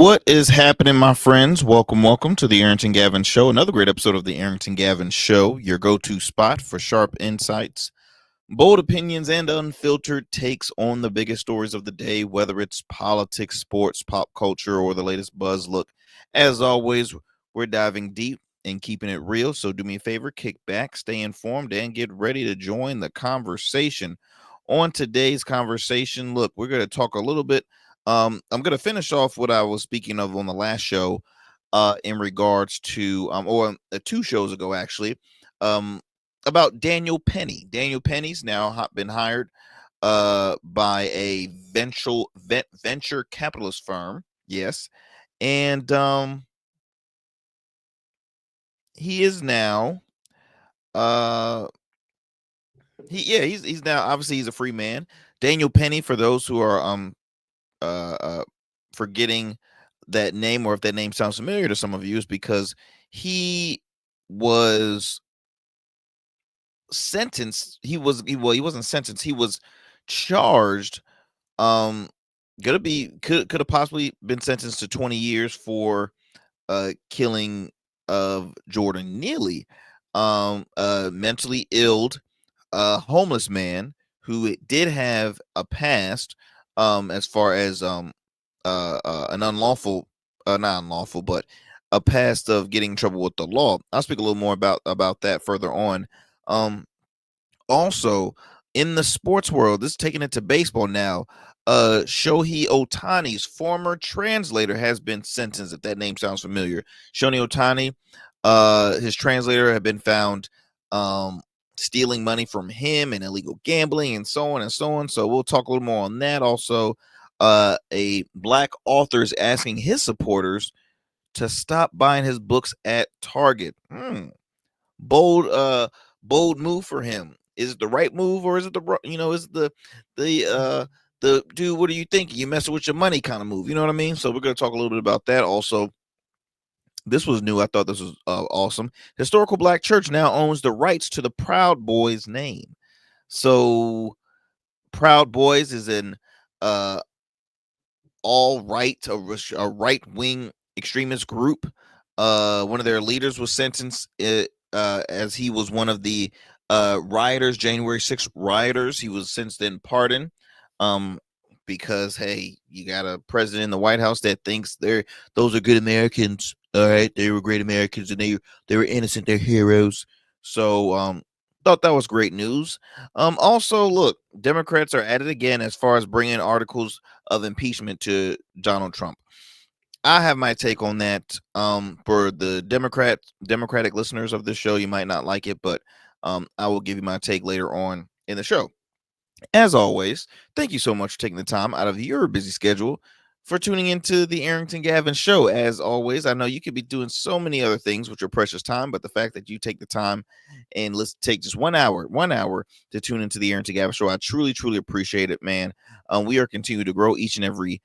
What is happening, my friends? Welcome to the Arrington Gavin Show. Another great episode of the Arrington Gavin Show, your go-to spot for sharp insights, bold opinions, and unfiltered takes on the biggest stories of the day, whether it's politics, sports, pop culture, or the latest buzz. Look, as always, we're diving deep and keeping it real. So do me a favor, kick back, stay informed, and get ready to join the conversation. On today's conversation, look, we're going to talk a little bit. I'm going to finish off what I was speaking of on the last show, in regards to, or 2 shows ago, actually, um, about Daniel Penny. Daniel Penny's now been hired by a venture capitalist firm. Yes, and he is now uh he's now, obviously, he's a free man. Daniel Penny, for those who are uh, uh forgetting that name, or if that name sounds familiar to some of you, is because he was sentenced. He wasn't sentenced. He was charged. Um, gonna be could have possibly been sentenced to 20 years for killing of Jordan Neely, mentally ill, homeless man who did have a past, as far as an unlawful, not unlawful, but a past of getting in trouble with the law. I'll speak a little more about that further on. Um, Also, in the sports world, this is taking it to baseball now. Shohei Otani's former translator has been sentenced. If that name sounds familiar, Shohei Otani, his translator had been found um, stealing money from him and illegal gambling and so on and so on. So we'll talk a little more on that. Also, a black author is asking his supporters to stop buying his books at Target. Bold bold move for him. Is it the right move, or is it is it the dude, what are you thinking, you messing with your money kind of move? You know what I mean? So we're going to talk a little bit about that. Also, this was new. I thought this was awesome. Historical Black Church now owns the rights to the Proud Boys name. So Proud Boys is an uh all right, a right wing extremist group. One of their leaders was sentenced, as he was one of the rioters, January 6th rioters. He was since then pardoned, um, because, hey, you got a president in the White House that thinks those are good Americans. All right, they were great Americans, and they were innocent. They're heroes. So thought that was great news. Also, look, Democrats are at it again as far as bringing articles of impeachment to Donald Trump. I have my take on that. For the Democratic listeners of this show, you might not like it, but I will give you my take later on in the show. As always, thank you so much for taking the time out of your busy schedule for tuning into the Arrington Gavin Show. As always, I know you could be doing so many other things with your precious time, but the fact that you take the time and let's take just 1 hour to tune into the Arrington Gavin Show, I truly appreciate it, man. We are continuing to grow each and every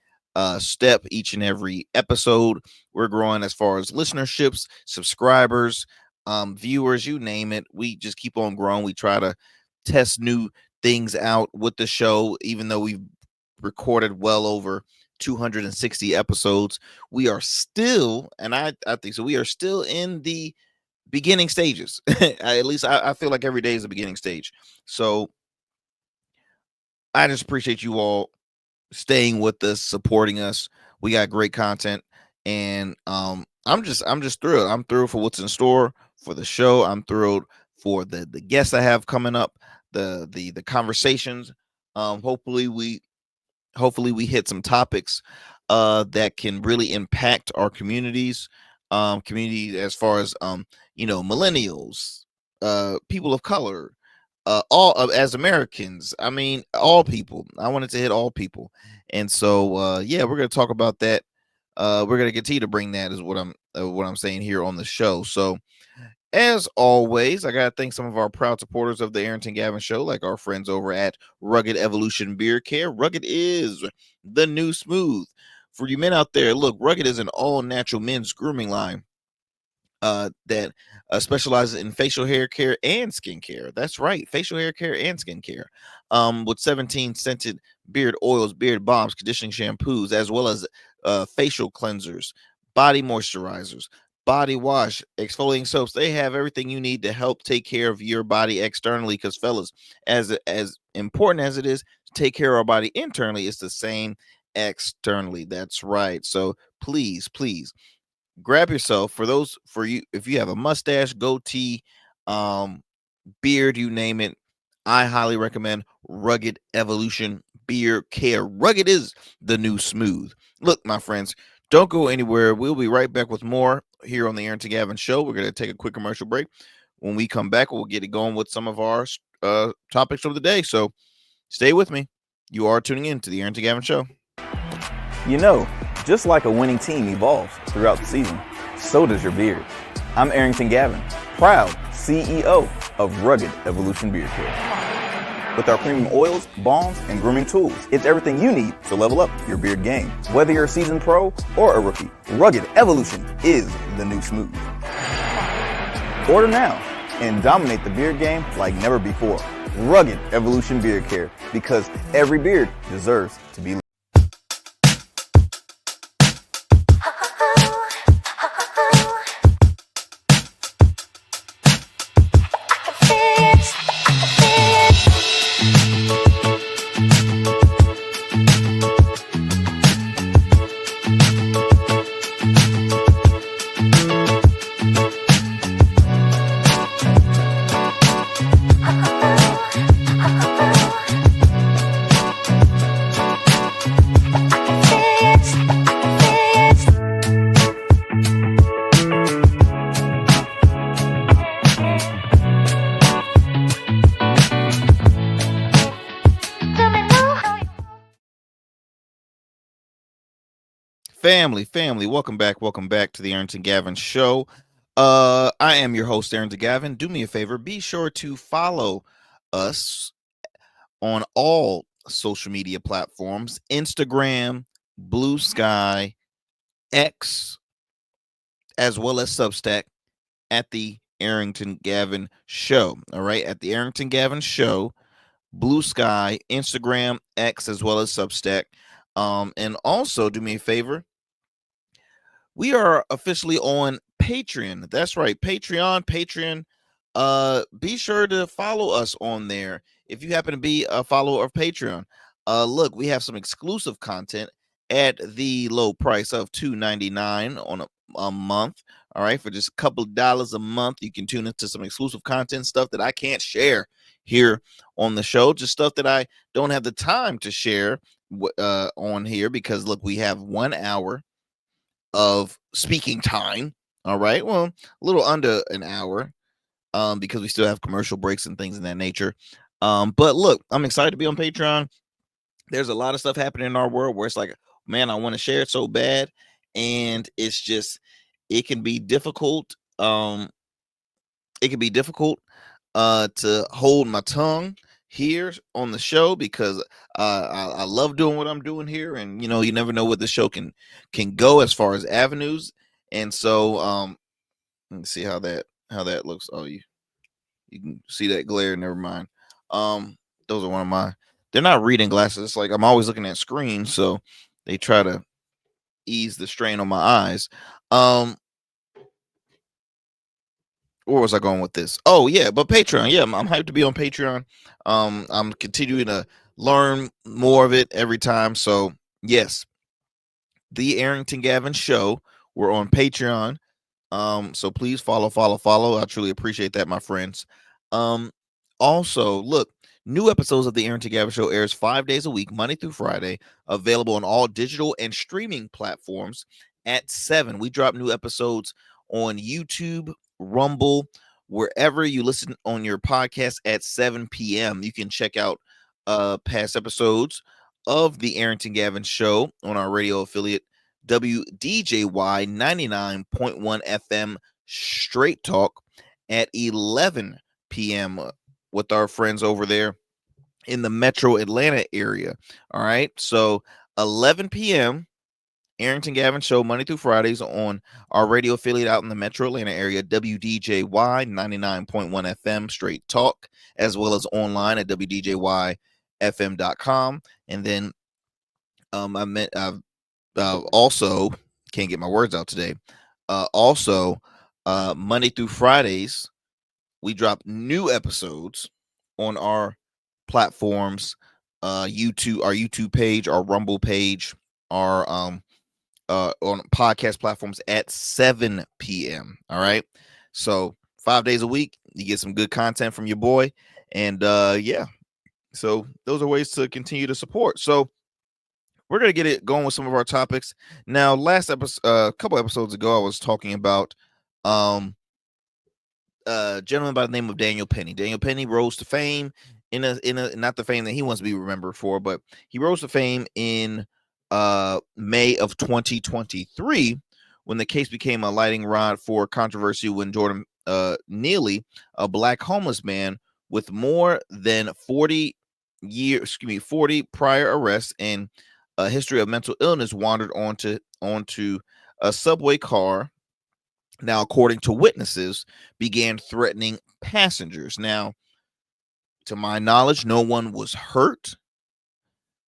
step, each and every episode. We're growing as far as listenerships, subscribers, viewers, you name it. We just keep on growing. We try to test new things out with the show, even though we've recorded well over 260 episodes. We are still, and I think so, we are still in the beginning stages. At least I feel like every day is a beginning stage. So I just appreciate you all staying with us, supporting us. We got great content, and I'm just thrilled. I'm thrilled for what's in store for the show. I'm thrilled for the guests I have coming up, the conversations. Hopefully we hit some topics that can really impact our community, as far as millennials, people of color, all as Americans. I mean, all people. I wanted to hit all people, and so yeah, we're gonna talk about that. We're gonna continue to bring that, is what I'm saying here on the show. So as always, I gotta thank some of our proud supporters of the Arrington Gavin Show, like our friends over at Rugged Evolution Beard Care. Rugged is the new smooth. For you men out there, look, Rugged is an all natural men's grooming line that specializes in facial hair care and skin care. That's right, facial hair care and skin care. With 17 scented beard oils, beard bombs, conditioning shampoos, as well as facial cleansers, body moisturizers, body wash, exfoliating soaps. They have everything you need to help take care of your body externally. Because fellas, as important as it is to take care of our body internally, it's the same externally. That's right. So please grab yourself, for you, if you have a mustache, goatee, um beard, you name it, I highly recommend Rugged Evolution Beard Care. Rugged is the new smooth. Look, my friends, don't go anywhere. We'll be right back with more here on the Arrington Gavin Show. We're going to take a quick commercial break. When we come back, we'll get it going with some of our topics of the day. So stay with me. You are tuning in to the Arrington Gavin Show. You know, just like a winning team evolves throughout the season, so does your beard. I'm Arrington Gavin, proud CEO of Rugged Evolution Beard Care. With our premium oils, balms, and grooming tools, it's everything you need to level up your beard game. Whether you're a seasoned pro or a rookie, Rugged Evolution is the new smooth. Order now and dominate the beard game like never before. Rugged Evolution Beard Care, because every beard deserves to be Family, welcome back to the Arrington Gavin Show. I am your host, Arrington Gavin. Do me a favor, be sure to follow us on all social media platforms: Instagram, Blue Sky, X, as well as Substack, at the Arrington Gavin Show. All right, at the Arrington Gavin Show, Blue Sky, Instagram, X, as well as Substack. And also do me a favor, we are officially on Patreon. That's right, Patreon. Be sure to follow us on there if you happen to be a follower of Patreon. Look, we have some exclusive content at the low price of $2.99 on a month. All right, for just a couple of dollars a month, you can tune into some exclusive content, stuff that I can't share here on the show, just stuff that I don't have the time to share on here, because look, we have 1 hour of speaking time. All right, well, a little under an hour, because we still have commercial breaks and things of that nature. But look, I'm excited to be on Patreon. There's a lot of stuff happening in our world where it's like, man, I want to share it so bad, and it's just, it can be difficult. It can be difficult to hold my tongue here on the show, because I love doing what I'm doing here, and you never know what the show can go as far as avenues. And so let me see how that looks. Oh, you can see that glare. Never mind. Those are one of my, they're not reading glasses. It's like I'm always looking at screens, so they try to ease the strain on my eyes. Where was I going with this? Oh yeah, but Patreon. Yeah, I'm hyped to be on Patreon. I'm continuing to learn more of it every time. So yes, the Arrington Gavin Show. We're on Patreon. So please follow. I truly appreciate that, my friends. Um, Also, look, new episodes of the Arrington Gavin Show airs 5 days a week, Monday through Friday, available on all digital and streaming platforms at 7. We drop new episodes on YouTube, Rumble, wherever you listen on your podcast at 7 p.m. You can check out past episodes of the Arrington Gavin Show on our radio affiliate, WDJY 99.1 FM Straight Talk, at 11 p.m. with our friends over there in the metro Atlanta area. All right. So 11 p.m. Arrington Gavin Show, Monday through Fridays, on our radio affiliate out in the metro Atlanta area, WDJY 99.1 FM Straight Talk, as well as online at WDJYFM.com. And then I've Also, can't get my words out today. Also, Monday through Fridays, we drop new episodes on our platforms, YouTube, our YouTube page, our Rumble page, our on podcast platforms at 7 p.m. All right. So 5 days a week, you get some good content from your boy. And yeah, so those are ways to continue to support. So we're gonna get it going with some of our topics. Now, last episode, a couple episodes ago, I was talking about um gentleman by the name of Daniel Penny. Daniel Penny rose to fame in a not the fame that he wants to be remembered for, but he rose to fame in May of 2023 when the case became a lighting rod for controversy when Jordan Neely, a black homeless man with more than 40 prior arrests and a history of mental illness, wandered onto a subway car. Now, according to witnesses, began threatening passengers. Now, to my knowledge, no one was hurt,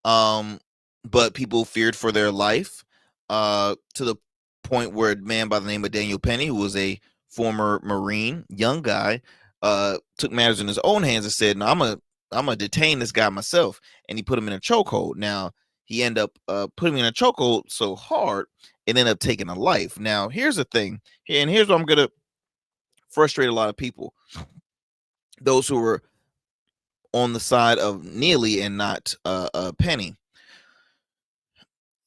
um, but people feared for their life, to the point where a man by the name of Daniel Penny, who was a former Marine, young guy, took matters in his own hands and said, "No, I'm gonna detain this guy myself," and he put him in a chokehold. Now, he ended up putting him in a chokehold so hard it ended up taking a life. Now, here's the thing, and here's what I'm gonna frustrate a lot of people, those who were on the side of Neely and not Penny.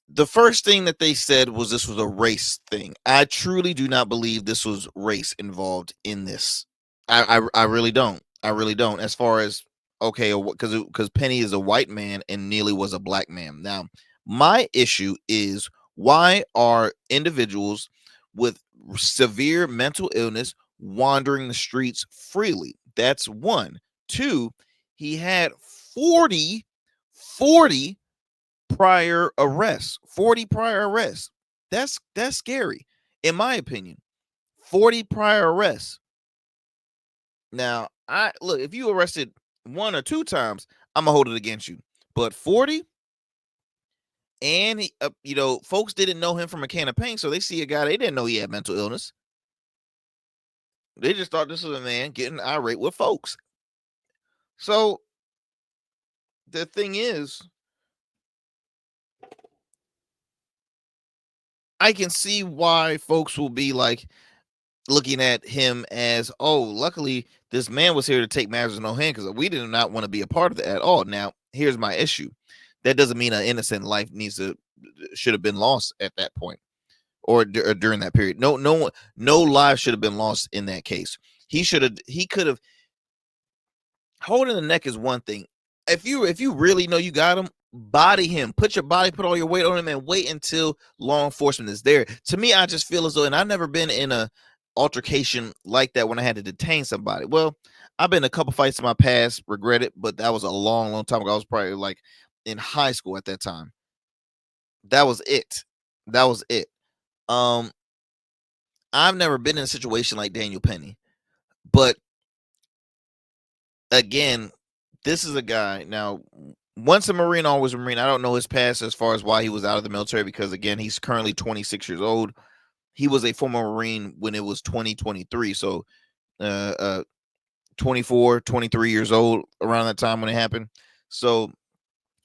The first thing that they said was this was a race thing. I truly do not believe this was race involved in this. I really don't. I really don't. As far as, okay, because Penny is a white man and Neely was a black man. Now, my issue is, why are individuals with severe mental illness wandering the streets freely? That's one. Two, he had 40 40 prior arrests. 40 prior arrests. That's scary, in my opinion. 40 prior arrests. Now, I look, if you arrested one or two times, I'm gonna hold it against you. But 40, and he, folks didn't know him from a can of paint, so they see a guy they didn't know he had mental illness. They just thought this was a man getting irate with folks. So the thing is, I can see why folks will be like looking at him as, oh, luckily this man was here to take matters in no hand, because we did not want to be a part of that at all. Now, here's my issue. That doesn't mean an innocent life should have been lost at that point, or during that period. No life should have been lost in that case. He could have. Holding the neck is one thing. If you really know you got him, body him. Put all your weight on him and wait until law enforcement is there. To me, I just feel as though, and I've never been in a altercation like that when I had to detain somebody. Well, I've been in a couple fights in my past, regret it, but that was a long time ago. I was probably like in high school at that time. That was it. That was it. Um, I've never been in a situation like Daniel Penny, but again, this is a guy now. Once a Marine, always a Marine. I don't know his past as far as why he was out of the military, because again, he's currently 26 years old. He was a former Marine when it was 2023. So 24, 23 years old around that time when it happened. So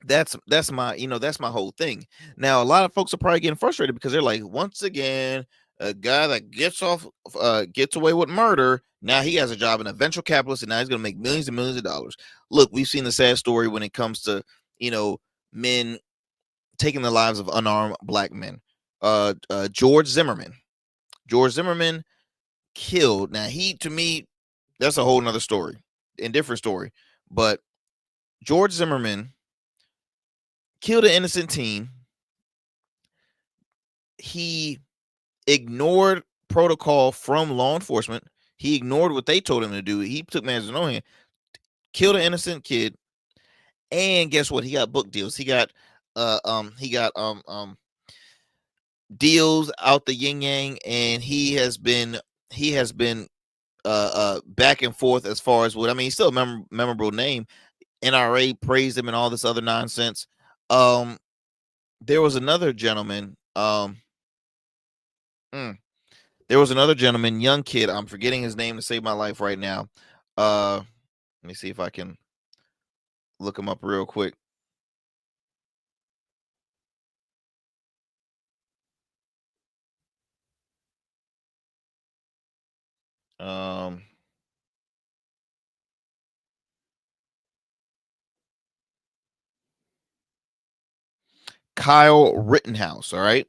that's my whole thing. Now, a lot of folks are probably getting frustrated because they're like, once again, a guy that gets away with murder, now he has a job in a venture capitalist, and now he's going to make millions and millions of dollars. Look, we've seen the sad story when it comes to men taking the lives of unarmed black men. George Zimmerman killed. Now, to me, that's a whole nother story, and different story. But George Zimmerman killed an innocent teen. He ignored protocol from law enforcement. He ignored what they told him to do. He took matters in his own hand, killed an innocent kid, and guess what? He got book deals. He got deals out the yin yang, and he has been back and forth as far as what I mean. He's still a memorable name. NRA praised him and all this other nonsense. There was another gentleman. Um, mm, there was another gentleman, young kid. I'm forgetting his name to save my life right now. Let me see if I can look him up real quick. Um, Kyle Rittenhouse. All right,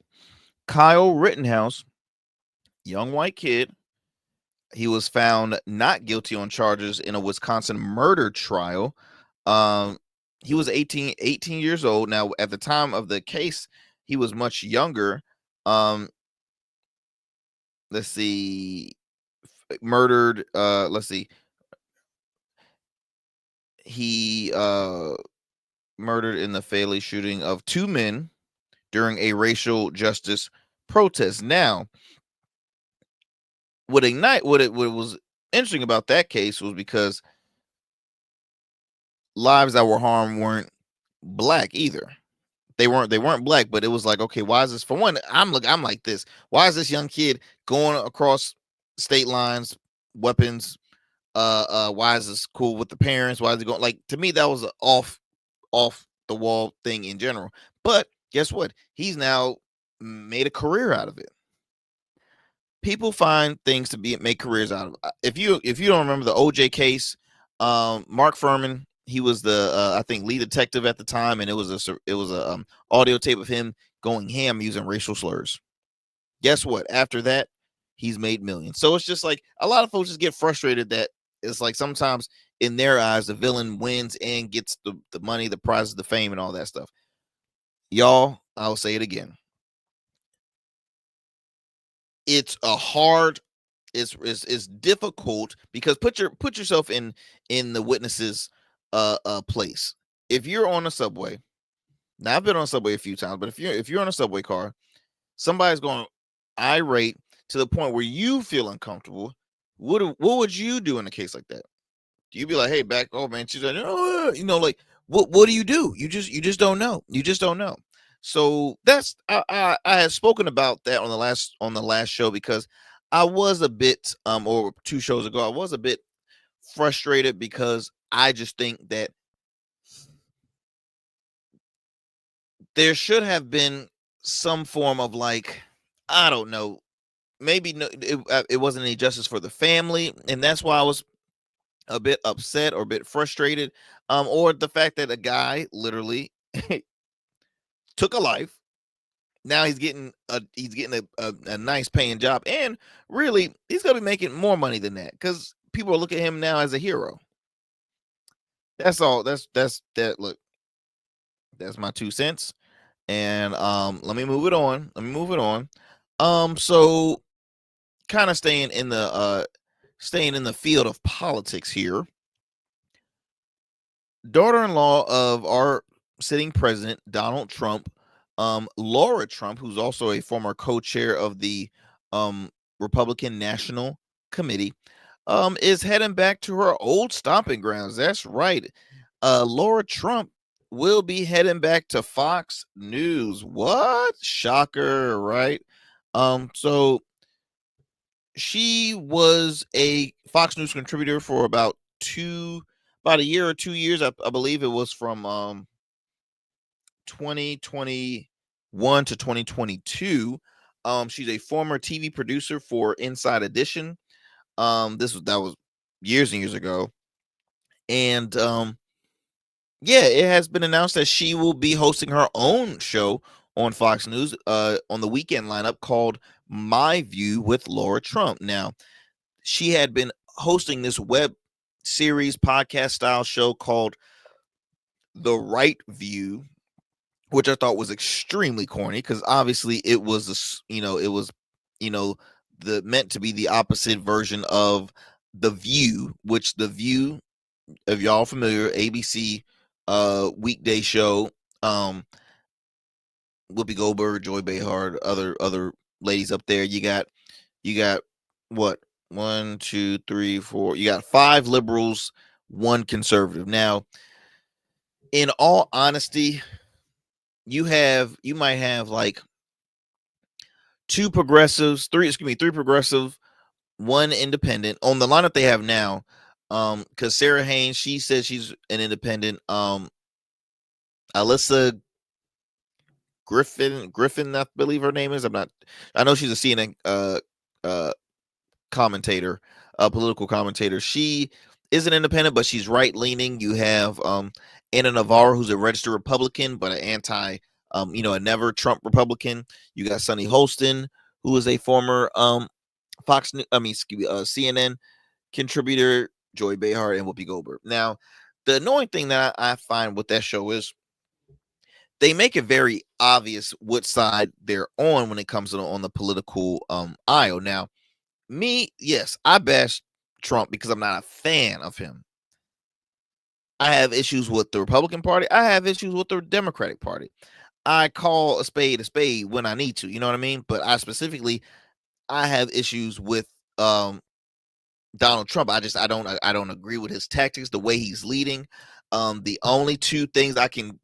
Kyle Rittenhouse, young white kid. He was found not guilty on charges in a Wisconsin murder trial. Um, he was 18 years old. Now, at the time of the case, he was much younger. Um, let's see, murdered. Let's see, he murdered in the fatal shooting of two men during a racial justice protest. Now, what was interesting about that case was because lives that were harmed weren't black either. They weren't black, but it was like, okay, why is this? For one, I'm like this. Why is this young kid going across state lines, weapons? Why is this cool with the parents? Why is he going? Like, to me, that was an off the wall thing in general. But guess what? He's now made a career out of it. People find things to be make careers out of. If you don't remember the OJ case, Mark Furman, he was the I think lead detective at the time, and it was a audio tape of him going ham using racial slurs. Guess what? After that, he's made millions. So it's just like a lot of folks just get frustrated that it's like sometimes in their eyes the villain wins and gets the money, the prizes, the fame, and all that stuff. Y'all, I'll say it again. It's a hard it's difficult because put yourself in the witness's place. If you're on a subway, now I've been on a subway a few times, but if you're on a subway car, somebody's going irate to the point where you feel uncomfortable. What would you do in a case like that? Do you be like, hey, back off, man? She's like, oh, like what do? You just don't know. You just don't know. So that's I had spoken about that on the last show because I was a bit or 2 shows ago, I was a bit frustrated because I just think that there should have been some form of, like, I don't know, maybe no, it wasn't any justice for the family, and that's why I was a bit upset or a bit frustrated, or the fact that a guy literally took a life. Now he's getting a nice paying job, and really he's gonna be making more money than that because people are looking at him now as a hero. That's all. That's that. Look, that's my 2 cents, and let me move it on. Let me move it on. So kind of staying in the field of politics here. Daughter-in-law of our sitting president Donald Trump, Laura Trump, who's also a former co-chair of the um, Republican National Committee, is heading back to her old stomping grounds. That's right. Laura Trump will be heading back to Fox News. What? Shocker, right? So she was a Fox News contributor for about a year or 2 years. I believe it was from 2021 to 2022. She's a former TV producer for Inside Edition. That was years and years ago, and yeah, it has been announced that she will be hosting her own show on Fox News on the weekend lineup called My View with Laura Trump. Now, she had been hosting this web series podcast style show called The Right View, which I thought was extremely corny because obviously it was you know the meant to be the opposite version of The View, which The View, if y'all familiar, ABC weekday show, um Whoopi Goldberg, Joy Behar, other ladies up there. You got what, 1, 2, 3, 4. You got 5 liberals, 1 conservative. Now, in all honesty, you might have like two progressives, three progressive, one independent on the lineup they have now. Because Sarah Haynes, she says she's an independent. Alyssa Griffin, I believe her name is. I'm not. I know she's a CNN uh commentator, a political commentator. She is an independent, but she's right leaning. You have Anna Navarro, who's a registered Republican, but an anti, a never Trump Republican. You got Sunny Holston, who is a former CNN contributor, Joy Behar, and Whoopi Goldberg. Now, the annoying thing that I find with that show is they make it very obvious what side they're on when it comes to on the political aisle. Now, me, yes, I bash Trump because I'm not a fan of him. I have issues with the Republican Party. I have issues with the Democratic Party. I call a spade when I need to. You know what I mean? But I have issues with Donald Trump. I don't agree with his tactics, the way he's leading. The only two things I can,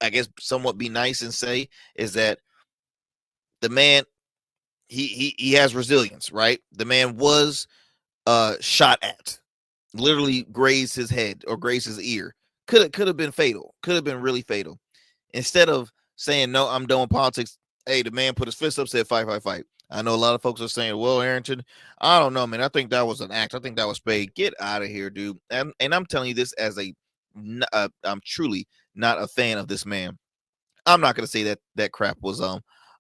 I guess, somewhat be nice and say is that the man, he has resilience, right? The man was shot at, literally grazed his head or grazed his ear. Could have been fatal. Could have been really fatal. Instead of saying no, I'm done with politics. Hey, the man put his fist up, said fight, fight, fight. I know a lot of folks are saying, well, Arrington, I don't know, man. I think that was an act. I think that was Spade. Get out of here, dude. And I'm telling you this as I'm truly not a fan of this man. I'm not gonna say that crap was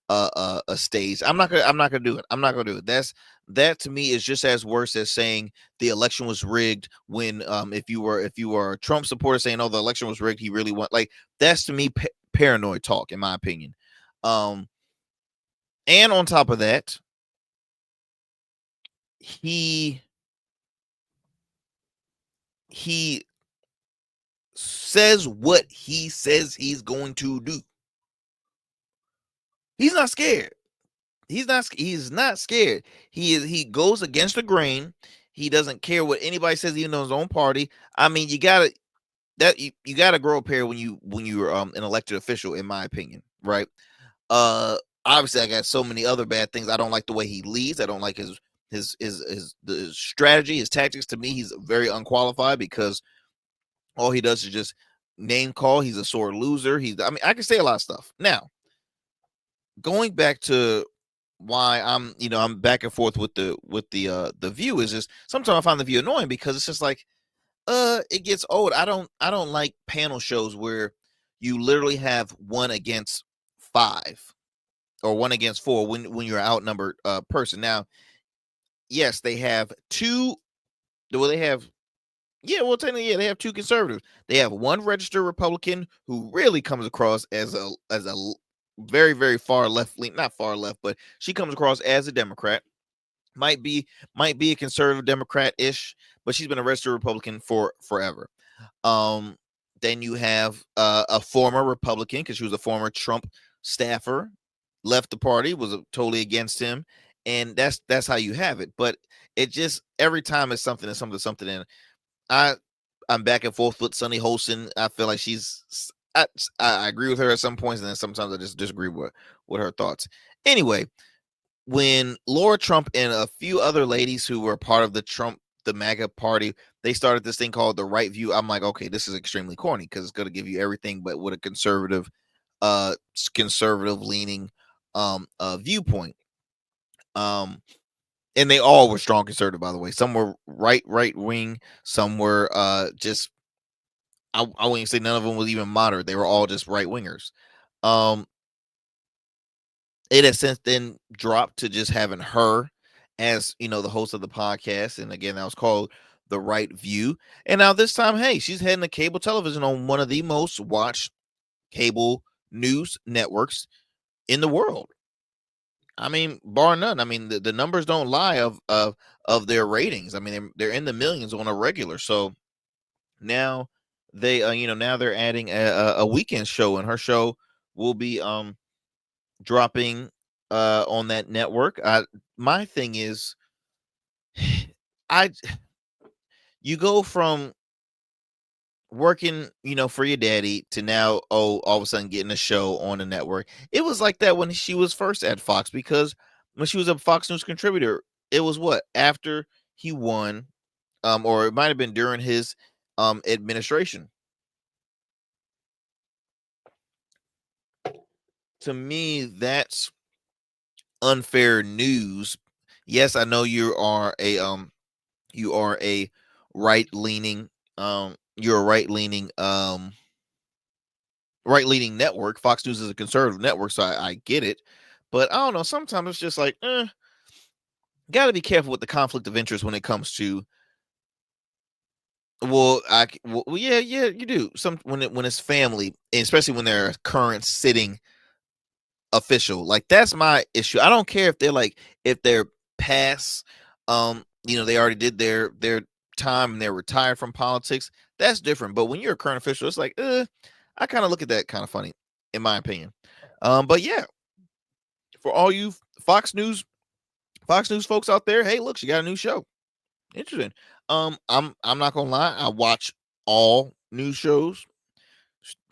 a stage. I'm not gonna do it. I'm not gonna do it. That to me is just as worse as saying the election was rigged when if you were a Trump supporter saying, oh, the election was rigged, he really won. Like, that's to me paranoid talk, in my opinion. And on top of that, he says what he says he's going to do. He's not scared. He's not scared. He goes against the grain. He doesn't care what anybody says, even on his own party. I mean, you gotta grow a pair when you're an elected official, in my opinion, right? Uh Obviously I got so many other bad things. I don't like the way he leads. I don't like his strategy, his tactics. To me, he's very unqualified because all he does is just name call. He's a sore loser. I can say a lot of stuff. Now, going back to why I'm back and forth with the View is just sometimes I find the View annoying because it's just like it gets old. I don't like panel shows where you literally have one against five or one against four when you're outnumbered person. Now, yes, they have two. Well, they have technically, yeah, they have two conservatives. They have one registered Republican who really comes across as a very, very far left lean, not far left, but she comes across as a Democrat. Might be a conservative Democrat ish, but she's been a registered Republican for forever. Um, then you have a former Republican because she was a former Trump staffer, left the party, was totally against him, and that's how you have it. But it just every time it's something and something something, and I I'm back and forth with Sunny Holson. I feel like I agree with her at some points, and then sometimes I just disagree with her thoughts. Anyway, when Laura Trump and a few other ladies who were part of the MAGA party, they started this thing called the Right View. I'm like, okay, this is extremely corny because it's going to give you everything, but with a conservative leaning viewpoint. Um, and they all were strong conservative, by the way. Some were right wing, some were just I wouldn't say none of them was even moderate. They were all just right wingers. Um, it has since then dropped to just having her as the host of the podcast, and again, that was called The Right View. And now this time, hey, she's heading to cable television on one of the most watched cable news networks in the world. I mean, bar none. I mean, the numbers don't lie of their ratings. I mean, they're in the millions on a regular. So now they now they're adding a weekend show, and her show will be dropping on that network. My thing is, I you go from working, for your daddy to now, all of a sudden getting a show on the network. It was like that when she was first at Fox because when she was a Fox News contributor. It was what, after he won, or it might have been during his administration. To me, that's unfair news. Yes, I know you are a right leaning you're a right leaning network. Fox News is a conservative network, so I get it. But I don't know. Sometimes it's just like, got to be careful with the conflict of interest when it comes to. Well, yeah, you do. Some when it's family, especially when they're a current sitting official. Like, that's my issue. I don't care if they're like, if they're past, they already did their time and they're retired from politics. That's different. But when you're a current official, it's like, I kind of look at that kind of funny, in my opinion. But yeah, for all you Fox News Fox News folks out there, hey, look, she got a new show. Interesting. I'm not gonna lie, I watch all news shows.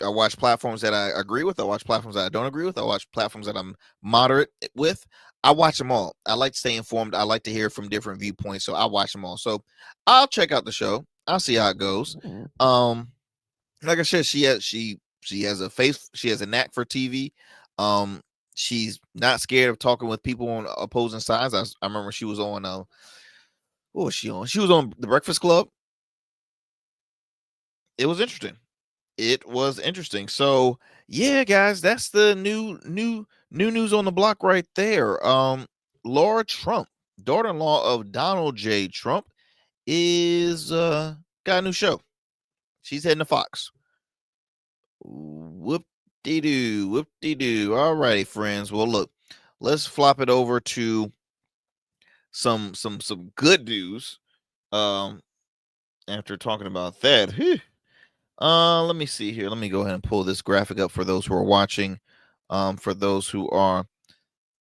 I watch platforms that I agree with. I watch platforms that I don't agree with. I watch platforms that I'm moderate with. I watch them all. I like to stay informed. I like to hear from different viewpoints. So I watch them all. So I'll check out the show. I'll see how it goes. Like I said, she has a face. She has a knack for TV. Um, she's not scared of talking with people on opposing sides. I remember she was on. What was she on? She was on The Breakfast Club. It was interesting. It was interesting. So yeah, guys, that's the new news on the block right there. Lara Trump, daughter-in-law of Donald J. Trump, is got a new show. She's heading to Fox. Whoop de doo, whoop de doo. All righty, friends. Well, look, let's flop it over to some good news. Um, after talking about that, let me see here. Let me go ahead and pull this graphic up for those who are watching. For those who are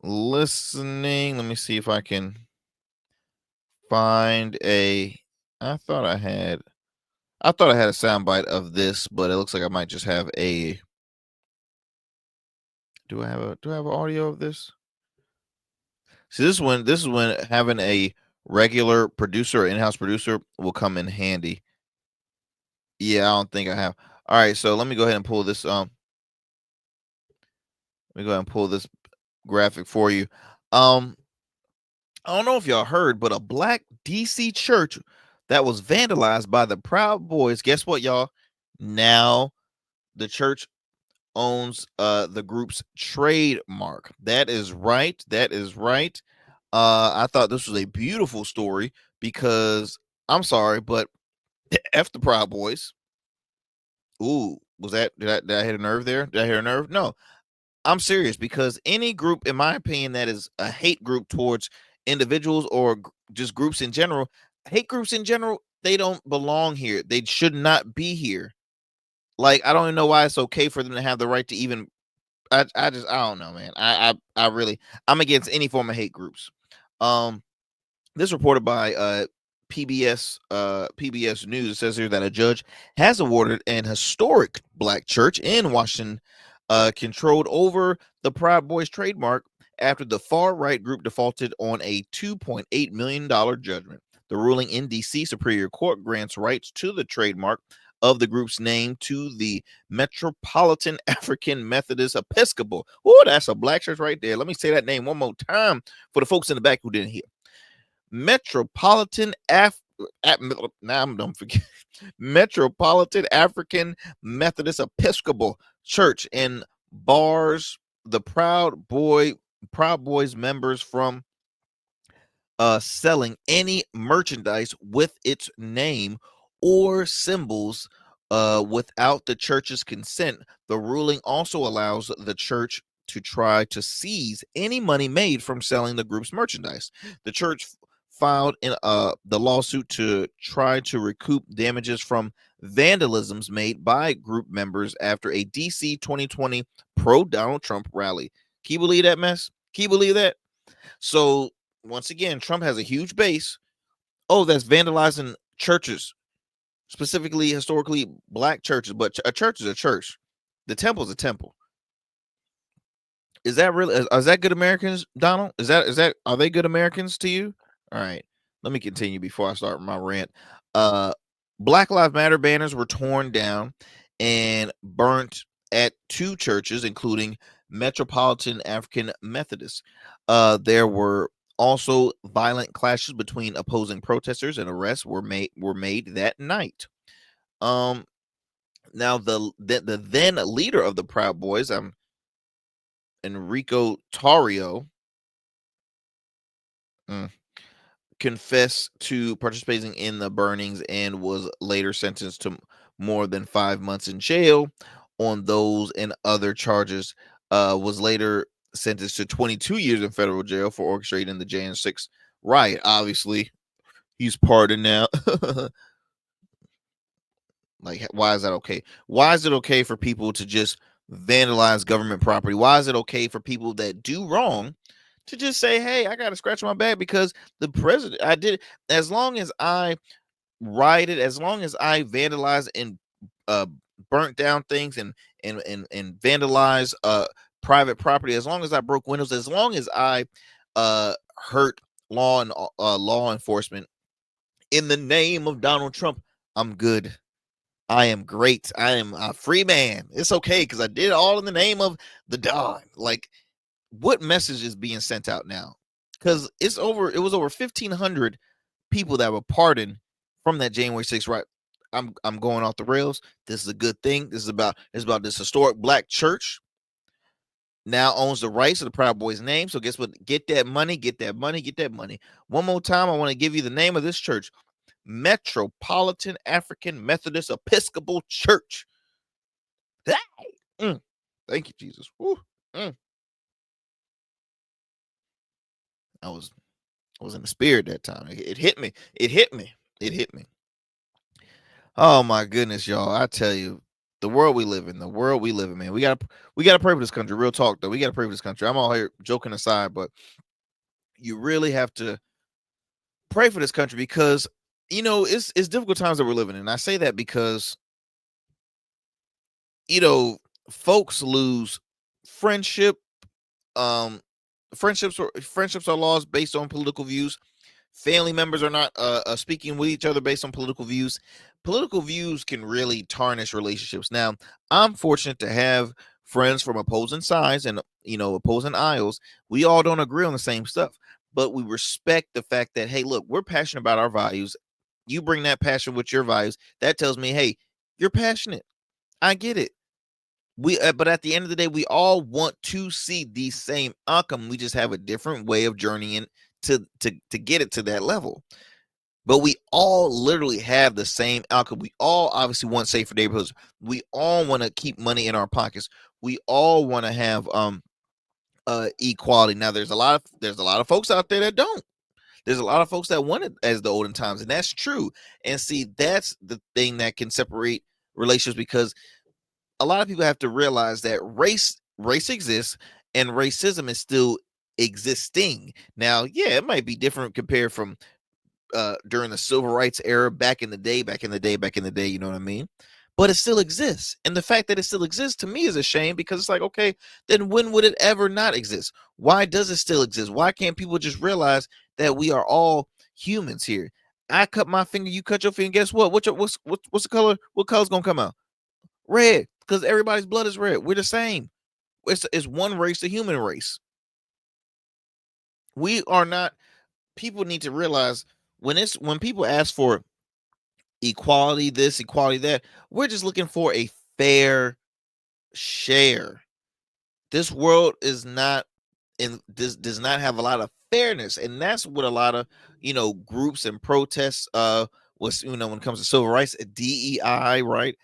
listening, let me see if I can find a. I thought I had. I thought I had a soundbite of this, but it looks like I might just have a. Do I have audio of this? See, this is when having a regular producer, in-house producer, will come in handy. Yeah, I don't think I have. All right, so let me go ahead and pull this. Let me go ahead and pull this graphic for you. Um, I don't know if y'all heard, but a black DC church that was vandalized by the Proud Boys. Guess what, y'all? Now the church owns the group's trademark. That is right. That is right. I thought this was a beautiful story because I'm sorry, but F the Proud Boys. Ooh, was that did I hit a nerve there? Did I hit a nerve? No. I'm serious because any group, in my opinion, that is a hate group towards individuals or just groups in general, hate groups in general, they don't belong here. They should not be here. Like, I don't even know why it's okay for them to have the right to even. I don't know, man. I really, I'm against any form of hate groups. Um, this reported by PBS News. It says here that a judge has awarded an historic black church in Washington controlled over the Proud Boys trademark after the far right group defaulted on a $2.8 million judgment. The ruling in DC Superior Court grants rights to the trademark of the group's name to the Metropolitan African Methodist Episcopal. Oh, that's a black church right there. Let me say that name one more time for the folks in the back who didn't hear. Metropolitan now I'm done forget Metropolitan African Methodist Episcopal Church in bars the Proud Boys members from selling any merchandise with its name or symbols without the church's consent. The ruling also allows the church to try to seize any money made from selling the group's merchandise. The church filed in the lawsuit to try to recoup damages from vandalisms made by group members after a DC 2020 pro Donald Trump rally. Can you believe that mess? Can you believe that? So once again, Trump has a huge base. Oh, that's vandalizing churches, specifically historically black churches. But a church is a church. The temple is a temple. Is that really is that good Americans, Donald? Is that are they good Americans to you? All right. Let me continue before I start my rant. Uh Black Lives Matter banners were torn down and burnt at two churches, including Metropolitan African Methodist. There were also violent clashes between opposing protesters, and arrests were made that night. Um Now the then leader of the Proud Boys, Enrico Tario, mm, confessed to participating in the burnings and was later sentenced to more than 5 months in jail on those and other charges. Was later sentenced to 22 years in federal jail for orchestrating the Jan 6 riot. Obviously, he's pardoned now. Like, why is that okay? Why is it okay for people to just vandalize government property? Why is it okay for people that do wrong to just say, "Hey, I got to scratch my back because the president I did it." As long as I rioted, as long as I vandalized and uh burnt down things and vandalized private property, as long as I broke windows, as long as I hurt law enforcement in the name of Donald Trump, I'm good. I am great. I am a free man. It's okay because I did it all in the name of the Don. Like, what message is being sent out now? Because it was over 1,500 people that were pardoned from that January 6th right. I'm going off the rails. This is a good thing. This is about this historic black church now owns the rights to the Proud Boys name. So guess what? Get that money, get that money, get that money. One more time, I want to give you the name of this church. Metropolitan African Methodist Episcopal Church. Hey! Mm. Thank you, Jesus. Woo. Mm. I was in the spirit that time. It hit me. It hit me. It hit me. Oh my goodness, y'all! I tell you, the world we live in, man. We gotta pray for this country. Real talk, though. We gotta pray for this country. I'm all here joking aside, but you really have to pray for this country because it's difficult times that we're living in. I say that because you know folks lose friendship. Um, friendships are lost based on political views. Family members are not speaking with each other based on political views. Political views can really tarnish relationships. Now, I'm fortunate to have friends from opposing sides and opposing aisles. We all don't agree on the same stuff, but we respect the fact that, hey, look, we're passionate about our values. You bring that passion with your values. That tells me, hey, you're passionate. I get it. But at the end of the day, we all want to see the same outcome. We just have a different way of journeying to get it to that level. But we all literally have the same outcome. We all obviously want safer neighborhoods. We all want to keep money in our pockets. We all want to have equality. Now there's a lot of folks out there that don't. There's a lot of folks that want it as the olden times, and that's true. And see, that's the thing that can separate relationships because a lot of people have to realize that race exists and racism is still existing. Now, yeah, it might be different compared from during the civil rights era back in the day, you know what I mean? But it still exists. And the fact that it still exists to me is a shame because it's like, okay, then when would it ever not exist? Why does it still exist? Why can't people just realize that we are all humans here? I cut my finger, you cut your finger. Guess what? What's the color? What color's gonna come out? Red, because everybody's blood is red. We're the same. It's one race, the human race. We are not. People need to realize when people ask for equality, this equality that, we're just looking for a fair share. This world is not and this does not have a lot of fairness, and that's what a lot of groups and protests was when it comes to civil rights, DEI, right?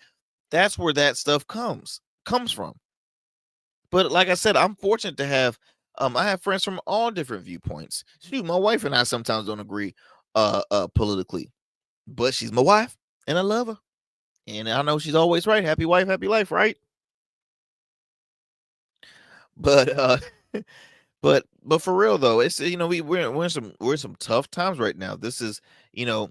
That's where that stuff comes from. But like I said, I'm fortunate to have I have friends from all different viewpoints. Shoot, my wife and I sometimes don't agree politically, but she's my wife and I love her. And I know she's always right. Happy wife, happy life, right? But but for real though, it's we're in some tough times right now. This is, you know,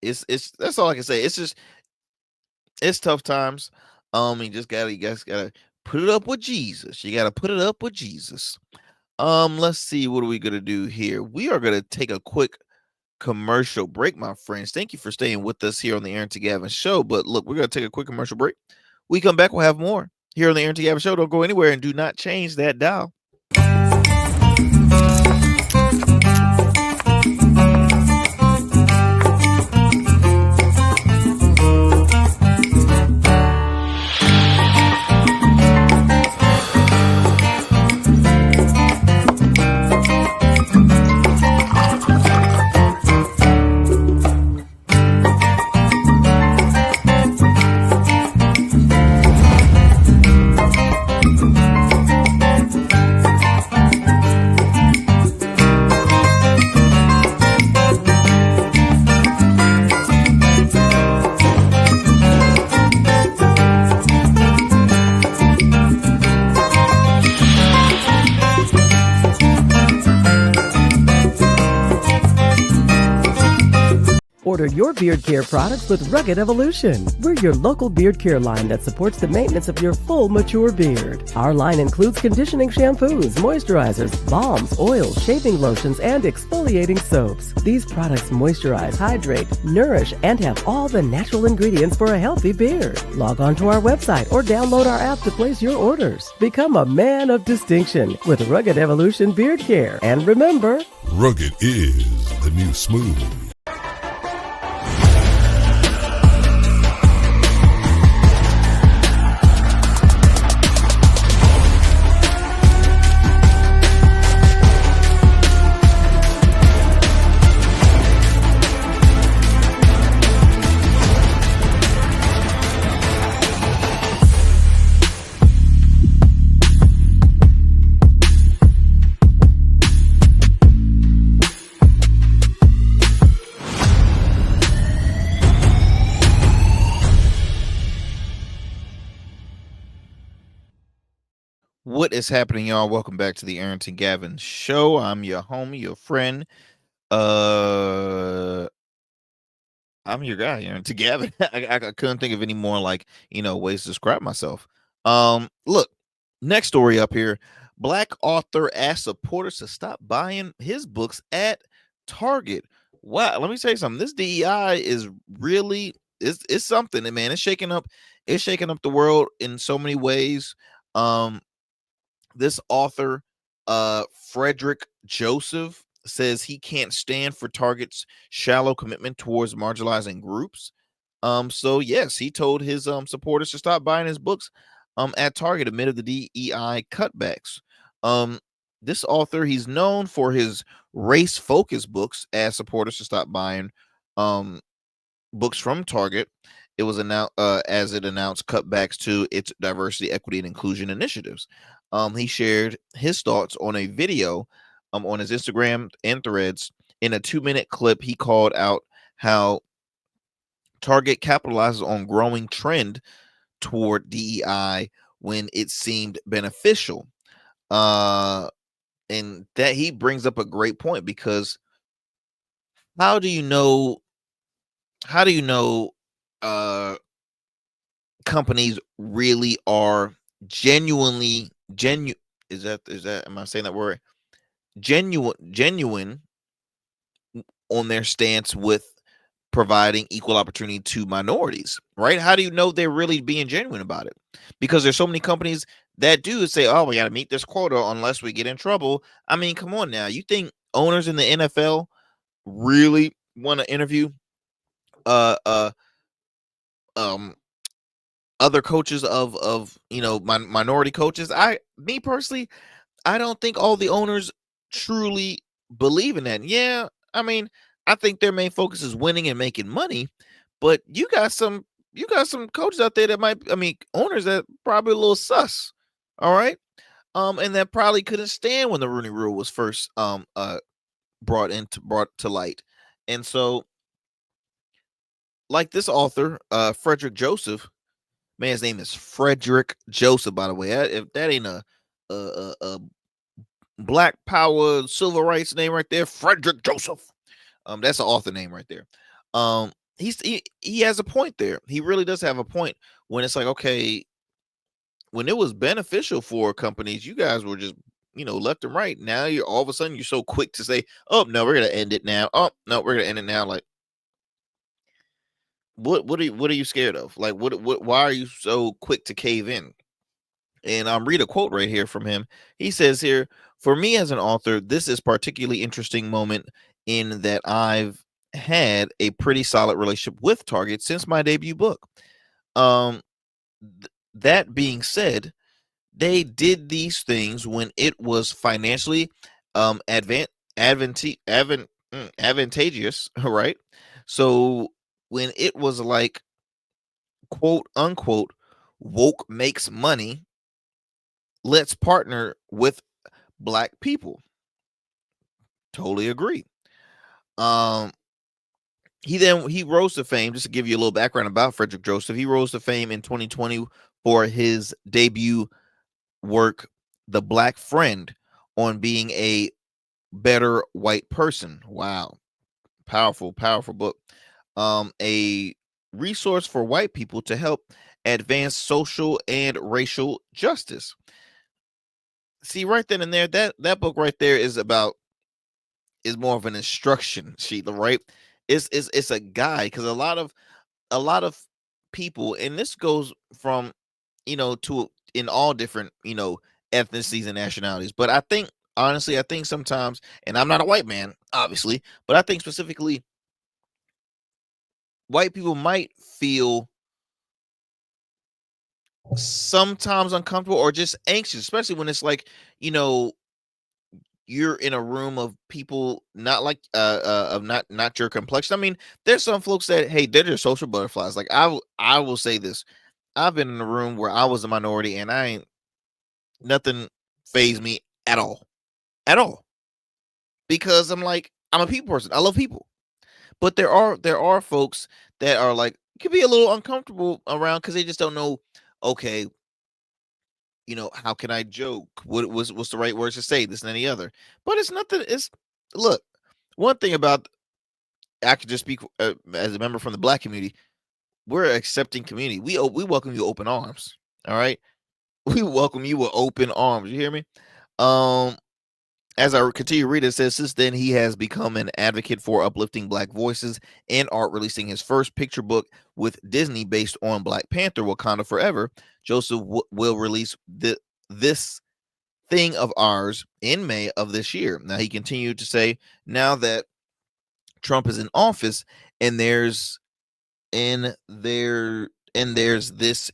it's that's all I can say. It's tough times. You guys gotta Put it up with Jesus. You got to put it up with Jesus. Let's see. What are we going to do here? We are going to take a quick commercial break, my friends. Thank you for staying with us here on the Arrington Gavin Show. But look, we're going to take a quick commercial break. We come back, we'll have more here on the Arrington Gavin Show. Don't go anywhere and do not change that dial. Order your beard care products with Rugged Evolution. We're your local beard care line that supports the maintenance of your full, mature beard. Our line includes conditioning shampoos, moisturizers, balms, oils, shaving lotions, and exfoliating soaps. These products moisturize, hydrate, nourish, and have all the natural ingredients for a healthy beard. Log on to our website or download our app to place your orders. Become a man of distinction with Rugged Evolution Beard Care. And remember, Rugged is the new smooth. What is happening, y'all? Welcome back to the Arrington Gavin Show. I'm your homie, your friend. I'm your guy, Arrington Gavin. I couldn't think of any more ways to describe myself. Look, next story up here. Black author asks supporters to stop buying his books at Target. Wow, let me tell you something. This DEI is really it's something, and man. It's shaking up the world in so many ways. This author, Frederick Joseph, says he can't stand for Target's shallow commitment towards marginalizing groups. So yes, he told his supporters to stop buying his books at Target amid of the DEI cutbacks. This author, he's known for his race-focused books, as supporters to stop buying books from Target. It was announced as it announced cutbacks to its diversity, equity, and inclusion initiatives. He shared his thoughts on a video on his Instagram and Threads. In a 2-minute clip, he called out how Target capitalizes on growing trend toward DEI when it seemed beneficial. And that he brings up a great point, because how do you know companies really are genuinely is that am I saying that word? Genuine on their stance with providing equal opportunity to minorities, right? How do you know they're really being genuine about it? Because there's so many companies that do say, "Oh, we got to meet this quota unless we get in trouble." I mean, come on now. You think owners in the NFL really want to interview uh uh um other coaches of minority coaches? Me personally, I don't think all the owners truly believe in that. Yeah, I mean, I think their main focus is winning and making money, but you got some coaches out there that owners that probably a little sus. All right. And that probably couldn't stand when the Rooney Rule was first brought to light. And so, like this author, Frederick Joseph, man's name is Frederick Joseph, by the way. If that ain't a Black Power civil rights name right there, Frederick Joseph. That's an author name right there. He has a point there. He really does have a point when it's like, okay, when it was beneficial for companies, you guys were just, left and right. Now you're all of a sudden you're so quick to say, "Oh no, we're gonna end it now." Oh no, we're gonna end it now. Like, what are you scared of? Like, why are you so quick to cave in? And I'm read a quote right here from him. He says here, "For me as an author, this is particularly interesting moment in that I've had a pretty solid relationship with Target since my debut book. Um, that being said, they did these things when it was financially advantageous, right? So when it was like quote unquote woke makes money, let's partner with black people." Totally agree. Um he rose to fame. Just to give you a little background about Frederick Joseph, he rose to fame in 2020 for his debut work, The Black Friend, on being a better white person. Wow. Powerful, powerful book. A resource for white people to help advance social and racial justice. See, right then and there, that book right there is more of an instruction sheet, right? It's a guide, because a lot of people, and this goes from, to in all different, ethnicities and nationalities. But I think, honestly, I think sometimes, and I'm not a white man, obviously, but I think specifically white people might feel sometimes uncomfortable or just anxious, especially when it's like, you know, you're in a room of people not like of not your complexion. I mean, there's some folks that, hey, they're just social butterflies. Like, I will say this. I've been in a room where I was a minority and I ain't nothing phased me at all. At all. Because I'm like, I'm a people person. I love people. But there are folks that are like, could be a little uncomfortable around because they just don't know, okay, how can I joke? What's the right words to say? This and any other. But it's nothing. It's look. One thing about, I could just speak as a member from the black community. We're an accepting community. We welcome you with open arms. All right, we welcome you with open arms. You hear me? Um, as I continue to read, it says, since then he has become an advocate for uplifting black voices and art, releasing his first picture book with Disney based on Black Panther: Wakanda Forever. Joseph will release this thing of ours in May of this year. Now, he continued to say, now that Trump is in office, and there's this,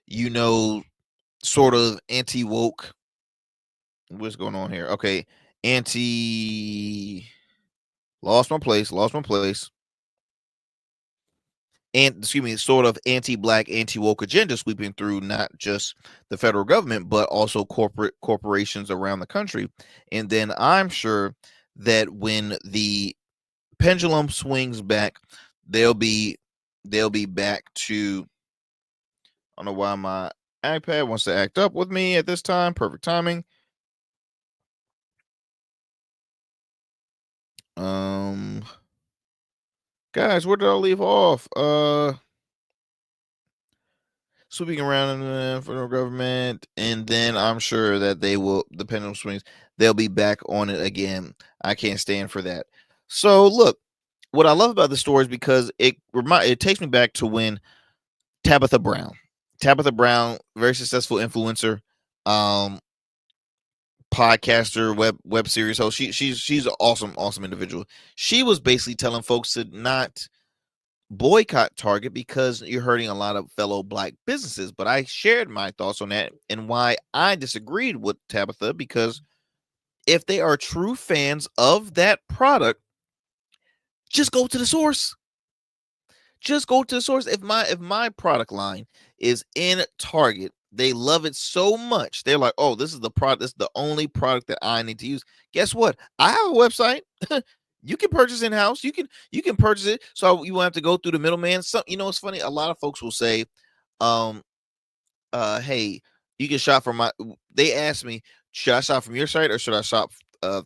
you know, sort of anti woke. What's going on here? Okay, anti. Lost my place. Lost my place. And excuse me, sort of anti-black, anti-woke agenda sweeping through not just the federal government, but also corporations around the country. And then I'm sure that when the pendulum swings back, they'll be back to. I don't know why my iPad wants to act up with me at this time. Perfect timing. Guys, where did I leave off? Sweeping around in the federal government, and then I'm sure that the pendulum swings, they'll be back on it again. I can't stand for that. So look, what I love about the story is because it takes me back to when Tabitha Brown, very successful influencer, um, podcaster, web series host. She's an awesome individual. She was basically telling folks to not boycott Target because you're hurting a lot of fellow black businesses. But I shared my thoughts on that and why I disagreed with Tabitha, because if they are true fans of that product, just go to the source. Just go to the source. If my product line is in Target, they love it so much. They're like, "Oh, this is the product. This is the only product that I need to use." Guess what? I have a website. You can purchase in house. You can purchase it, so you won't have to go through the middleman. It's funny. A lot of folks will say, um, hey, you can shop from my. They ask me, should I shop from your site or should I shop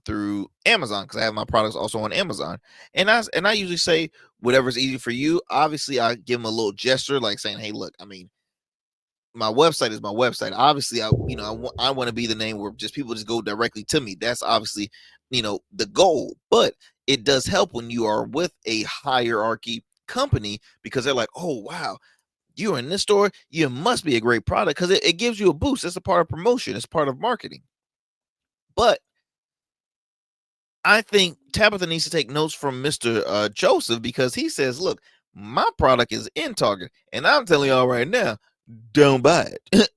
through Amazon? Because I have my products also on Amazon, and I usually say whatever's easy for you. Obviously, I give them a little gesture like saying, hey, look, I mean, my website is my website. Obviously, I want to be the name where just people just go directly to me. That's obviously, the goal. But it does help when you are with a hierarchy company, because they're like, oh wow, you're in this store, you must be a great product, because it gives you a boost. It's a part of promotion. It's part of marketing. But I think Tabitha needs to take notes from Mr. Joseph, because he says, look, my product is in Target, and I'm telling y'all right now, don't buy it.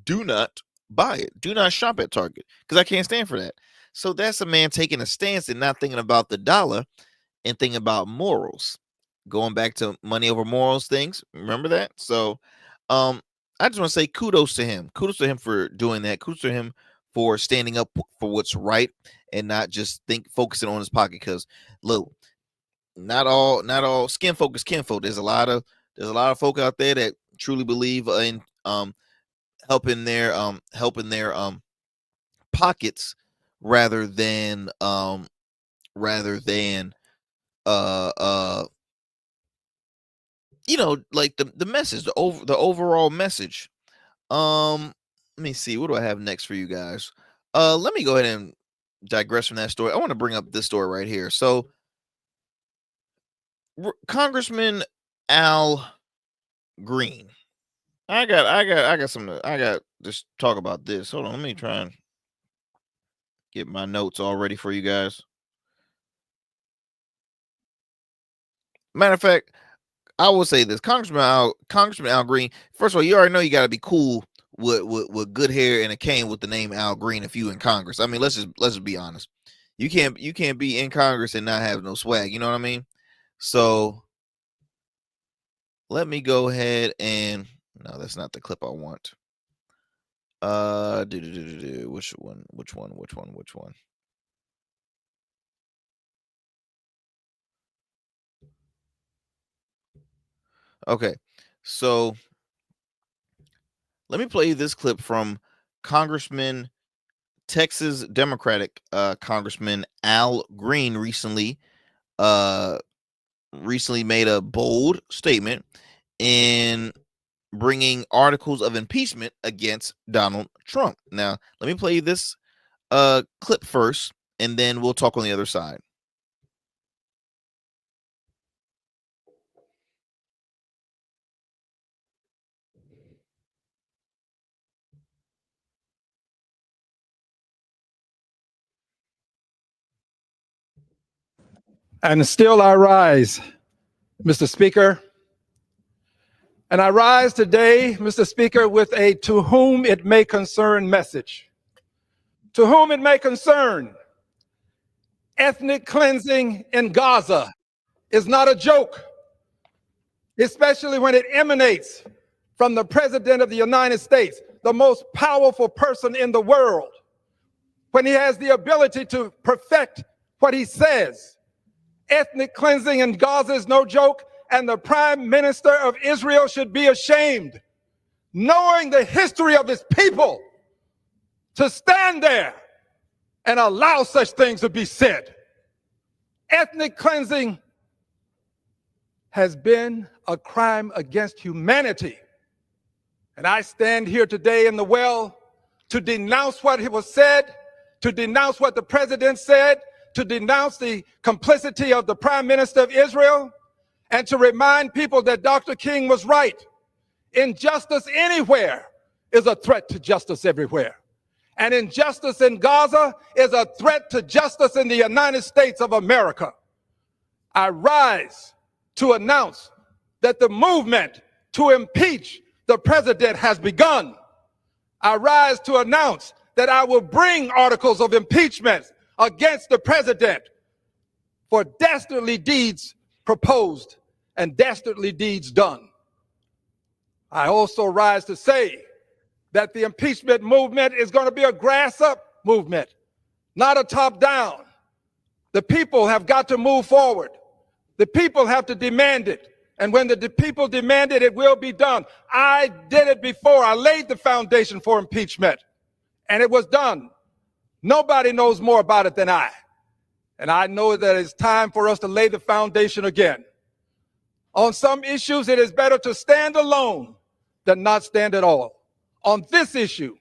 Do not buy it. Do not shop at Target, because I can't stand for that. So that's a man taking a stance and not thinking about the dollar and thinking about morals. Going back to money over morals things. Remember that? So I just want to say kudos to him. Kudos to him for doing that. Kudos to him for standing up for what's right and not just focusing on his pocket. Because look, not all skin folk is kinfolk. There's a lot of folk out there that truly believe in helping their pockets rather than like the message, the overall message. Let me see, what do I have next for you guys? Let me go ahead and digress from that story. I want to bring up this story right here. So Congressman Al Green. I got something. I got just talk about this. Hold on, let me try and get my notes all ready for you guys. Matter of fact, I will say this: Congressman Al Green. First of all, you already know you got to be cool with good hair and a cane with the name Al Green if you in Congress. I mean, let's just be honest. You can't be in Congress and not have no swag. You know what I mean? So let me go ahead and no, that's not the clip I want. Which one? Okay, so let me play you this clip from Texas Democratic Congressman Al Green recently made a bold statement in bringing articles of impeachment against Donald Trump. Now, let me play you this clip first, and then we'll talk on the other side. And still I rise, Mr. Speaker. And I rise today, Mr. Speaker, with a to whom it may concern message. To whom it may concern, ethnic cleansing in Gaza is not a joke, especially when it emanates from the President of the United States, the most powerful person in the world, when he has the ability to perfect what he says. Ethnic cleansing in Gaza is no joke, and the Prime Minister of Israel should be ashamed, knowing the history of his people, to stand there and allow such things to be said. Ethnic cleansing has been a crime against humanity. And I stand here today in the well to denounce what was said, to denounce what the president said, to denounce the complicity of the Prime Minister of Israel, and to remind people that Dr. King was right. Injustice anywhere is a threat to justice everywhere. And injustice in Gaza is a threat to justice in the United States of America. I rise to announce that the movement to impeach the president has begun. I rise to announce that I will bring articles of impeachment against the president for dastardly deeds proposed and dastardly deeds done. I also rise to say that the impeachment movement is going to be a grass-up movement, not a top-down. The people have got to move forward. The people have to demand it. And when the people demand it, it will be done. I did it before. I laid the foundation for impeachment, and it was done. Nobody knows more about it than I. And I know that it's time for us to lay the foundation again. On some issues, it is better to stand alone than not stand at all. On this issue,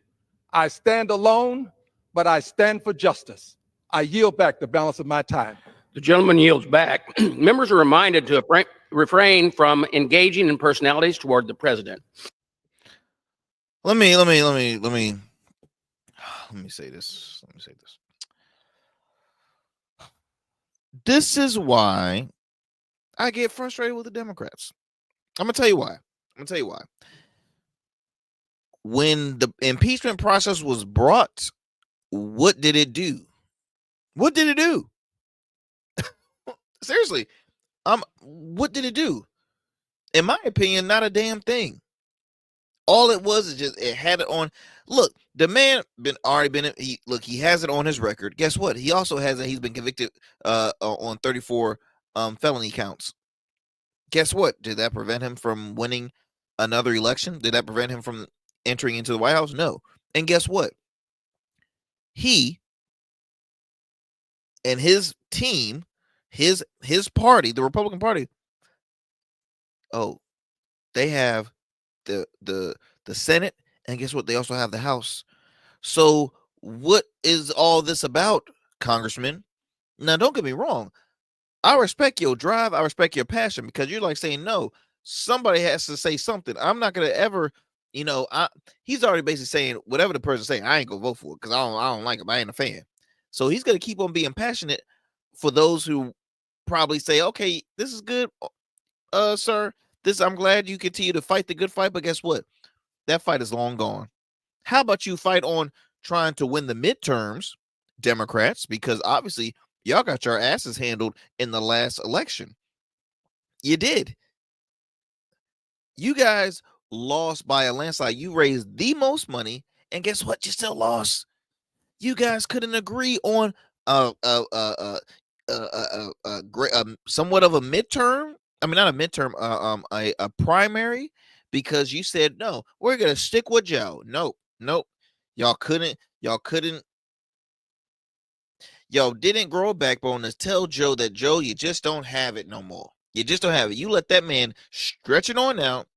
I stand alone, but I stand for justice. I yield back the balance of my time. The gentleman yields back. Members are reminded to refrain from engaging in personalities toward the president. Let me say this. Let me say this. This is why I get frustrated with the Democrats. I'm gonna tell you why. When the impeachment process was brought, what did it do? What did it do? Seriously, what did it do? In my opinion, not a damn thing. All it was is just it had it on. Look, the man he has it on his record. Guess what? He also has it. He's been convicted on 34 felony counts. Guess what? Did that prevent him from winning another election? Did that prevent him from entering into the White House? No. And guess what? He and his team, his party, the Republican Party, they have the Senate, and guess what? They also have the House. So what is all this about, Congressman? Now, don't get me wrong. I respect your drive. I respect your passion, because you're like saying, no, somebody has to say something. I'm not going to ever, he's already basically saying whatever the person's saying, I ain't going to vote for it because I don't like him. I ain't a fan. So he's going to keep on being passionate for those who probably say, okay, this is good, sir. I'm glad you continue to fight the good fight, but guess what? That fight is long gone. How about you fight on trying to win the midterms, Democrats, because obviously y'all got your asses handled in the last election. You did. You guys lost by a landslide. You raised the most money, and guess what? You still lost. You guys couldn't agree on somewhat of a midterm. I mean, not a midterm, a primary, because you said no. We're gonna stick with Joe. Nope. Y'all didn't grow a backbone to tell Joe that, Joe, you just don't have it no more. You just don't have it. You let that man stretch it on out,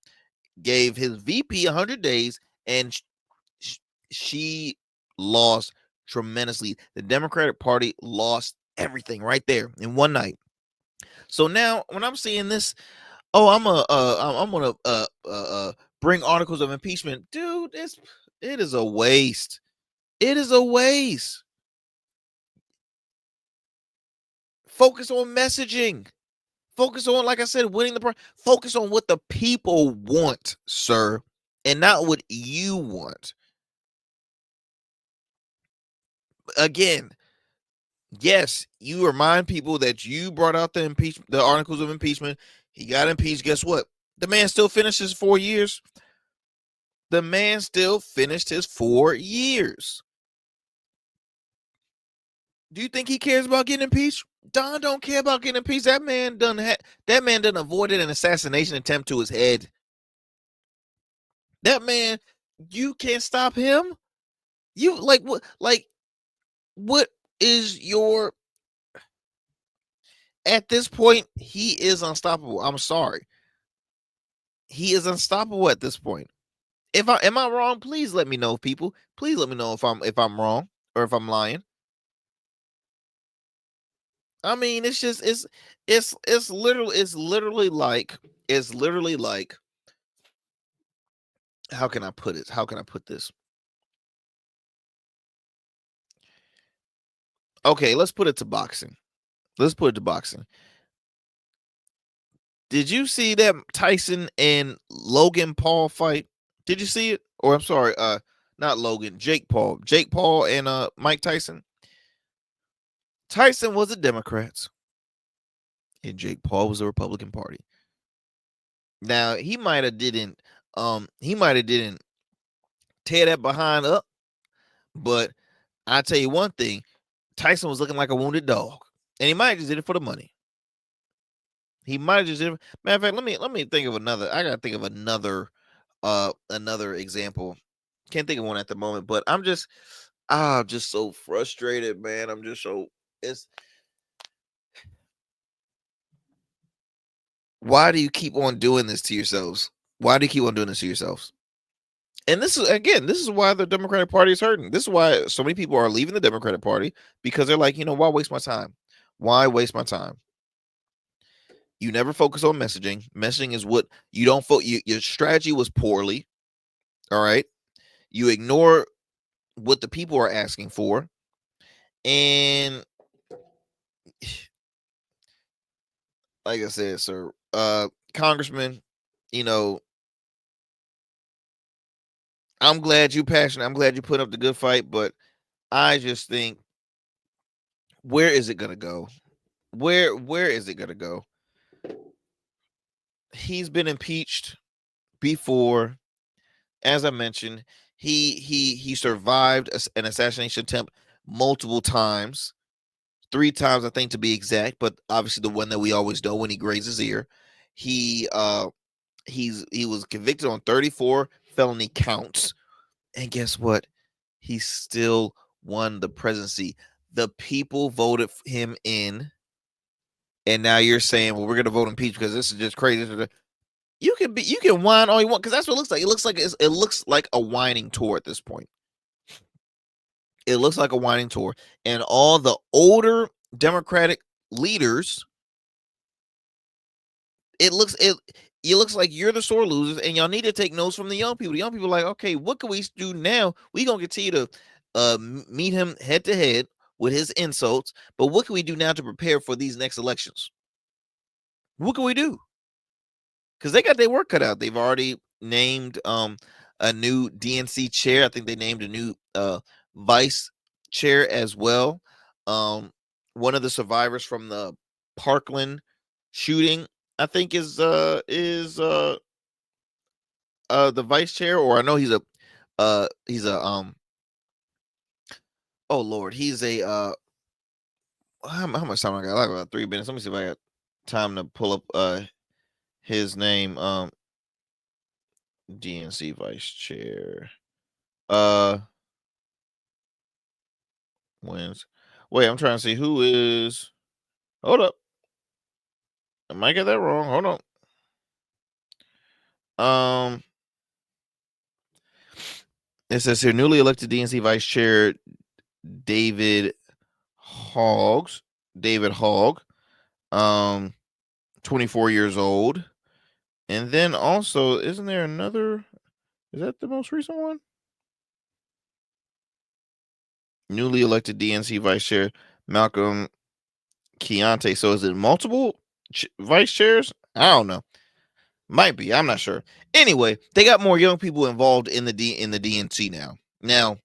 gave his VP 100 days, and she lost tremendously. The Democratic Party lost everything right there in one night. So now when I'm seeing this, I'm gonna bring articles of impeachment, dude. It is a waste. It is a waste. Focus on messaging. Focus on, like I said, winning the focus on what the people want, sir, and not what you want. Again, yes, you remind people that you brought out the articles of impeachment. He got impeached. Guess what? The man still finished his 4 years. The man still finished his 4 years. Do you think he cares about getting impeached? Don don't care about getting impeached. That man done avoided an assassination attempt to his head. That man, you can't stop him. You what is your, at this point, he is unstoppable. I'm sorry. He is unstoppable at this point. Am I wrong? Please let me know, people. Please let me know if I'm wrong or if I'm lying. I mean, it's literally like how can I put it? How can I put this? Okay, let's put it to boxing. Did you see that Tyson and Logan Paul fight? Did you see it? Or I'm sorry, not Logan, Jake Paul. Jake Paul and Mike Tyson. Tyson was a Democrat, and Jake Paul was a Republican Party. Now he might have didn't tear that behind up, but I tell you one thing, Tyson was looking like a wounded dog, and he might have just did it for the money. He might have just did it. Matter of fact, let me think of another. I gotta think of another example. Can't think of one at the moment, but I'm just so frustrated, man. I'm just so why do you keep on doing this to yourselves? Why do you keep on doing this to yourselves? And this is why the Democratic Party is hurting. This is why so many people are leaving the Democratic Party, because they're like, why waste my time? Why waste my time? You never focus on messaging. Messaging is what you don't your strategy was poorly. All right. You ignore what the people are asking for. And like I said, sir, Congressman, I'm glad you passionate. I'm glad you put up the good fight, but I just think, where is it gonna go? Where is it gonna go? He's been impeached before. As I mentioned, he survived an assassination attempt multiple times, 3 times I think to be exact, but obviously the one that we always know, when he grazed his ear. He was convicted on 34 felony counts, and guess what? He still won the presidency. The people voted him in, and now you're saying, well, we're gonna vote impeach because this is just crazy. You can whine all you want, because that's what it looks like. It looks like a whining tour at this point. It looks like a whining tour, and all the older Democratic leaders, it looks like you're the sore losers, and y'all need to take notes from the young people. The young people are like, okay, what can we do now? We gonna continue to meet him head to head with his insults, but what can we do now to prepare for these next elections? What can we do? Because they got their work cut out. They've already named a new DNC chair. I think they named a new vice chair as well. One of the survivors from the Parkland shooting, I think, is the vice chair, or I know he's a oh Lord, he's a how much time I got? Like about 3 minutes. Let me see if I got time to pull up his name. DNC vice chair. Wins. Wait, I'm trying to see who is. Hold up. I might get that wrong. Hold on. It says here, newly elected DNC vice chair David Hogg. 24 years old. And then also, isn't there another? Is that the most recent one? Newly elected DNC vice chair Malcolm Keontae. So is it multiple vice chairs? I don't know. Might be. I'm not sure. Anyway, they got more young people involved in the DNC now. Now,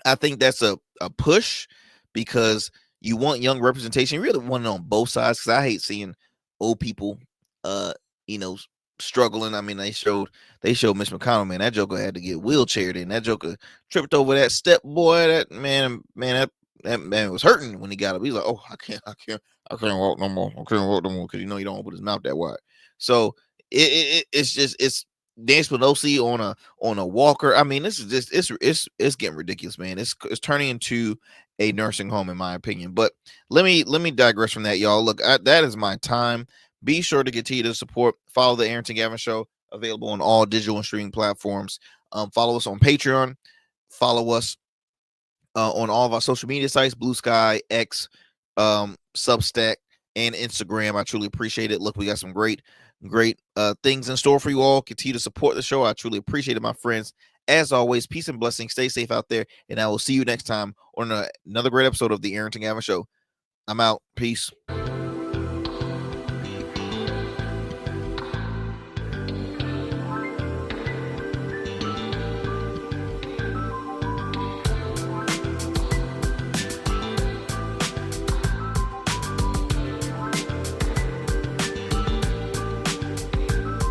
I think that's a push, because you want young representation. You really want it on both sides, because I hate seeing old people struggling. I mean, they showed Mitch McConnell, man. That joker had to get wheelchaired in. That joker tripped over that step, boy. That man, that man was hurting when he got up. He's like, oh, I can't walk no more. I can't walk no more, because you don't open his mouth that wide. So it's Nancy Pelosi on a walker. I mean, this is just it's getting ridiculous, man. It's turning into a nursing home, in my opinion. But let me digress from that, y'all. Look, that is my time. Be sure to continue to support. Follow the Arrington Gavin Show, available on all digital and streaming platforms. Follow us on Patreon. Follow us on all of our social media sites: Blue Sky, X, Substack, and Instagram. I truly appreciate it. Look, we got some great things in store for you all. Continue to support the show. I truly appreciate it, my friends. As always, peace and blessings. Stay safe out there, and I will see you next time on another great episode of the Arrington Gavin Show. I'm out. Peace.